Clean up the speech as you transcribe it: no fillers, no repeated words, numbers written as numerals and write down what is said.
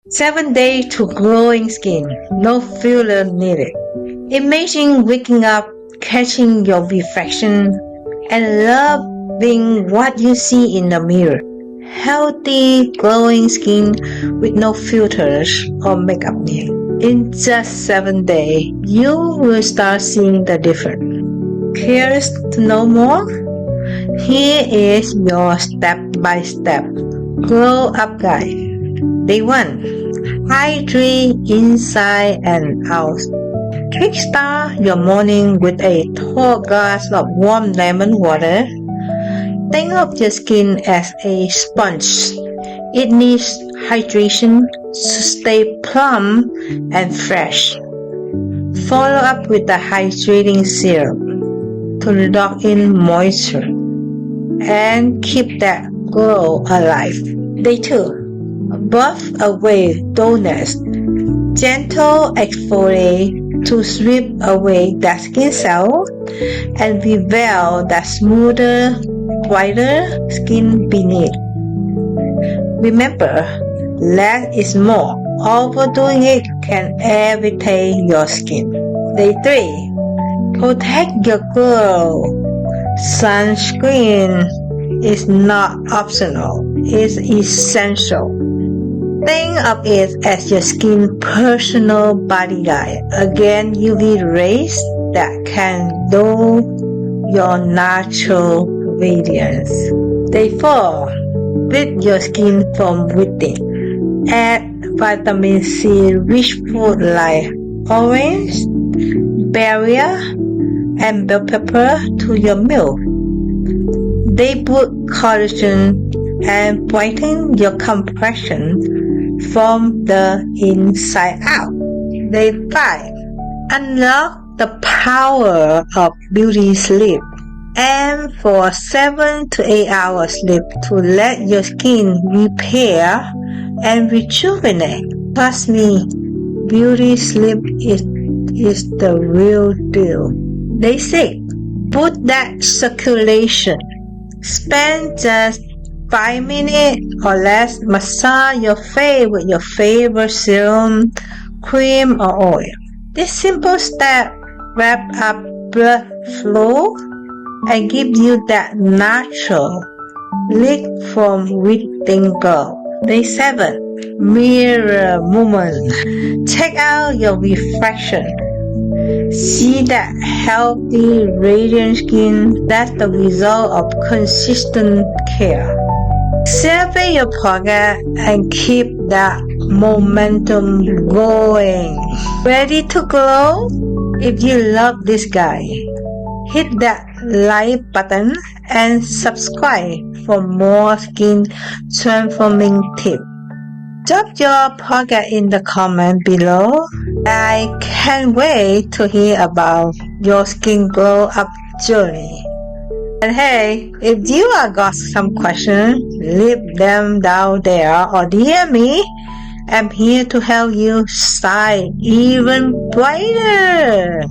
7 days to glowing skin, no filler needed. Imagine waking up, catching your reflection, and loving what you see in the mirror. Healthy, glowing skin with no filters or makeup needed. In just 7 days, you will start seeing the difference. Curious to know more? Here is your step-by-step glow up guide. Day 1. Hydrate inside and out. Kickstart your morning with a tall glass of warm lemon water. Think of your skin as a sponge. It needs hydration to stay plump and fresh. Follow up with the hydrating serum to lock in moisture and keep that glow alive. Day 2. Buff away dullness. Gentle exfoliate to sweep away that skin cell and reveal the smoother, whiter skin beneath. Remember, less is more. Overdoing it can irritate your skin. Day 3. Protect your glow. Sunscreen is not optional. It's essential. Think of it as your skin's personal bodyguard against UV rays that can dull your natural radiance. Day 4. Rid your skin from within. Add vitamin C rich food like orange, berry, and bell pepper to your meal. They boost collagen and brighten your complexion from the inside out. Day 5. Unlock the power of beauty sleep. Aim for 7 to 8 hours sleep to let your skin repair and rejuvenate. Trust me, beauty sleep is the real deal. Day 6. Boost that circulation. Spend just 5 minutes or less massage your face with your favorite serum, cream, or oil. This simple step wrap up blood flow and give you that natural leak from within glow. Day 7. Mirror movement. Check out your reflection. See that healthy, radiant skin. That's the result of consistent care. Celebrate your progress and keep that momentum going. Ready to glow? If you love this guy, hit that like button and subscribe for more skin transforming tips. Drop your progress in the comment below. I can't wait to hear about your skin glow up journey. And hey, if you have got some questions, leave them down there or DM me. I'm here to help you shine even brighter.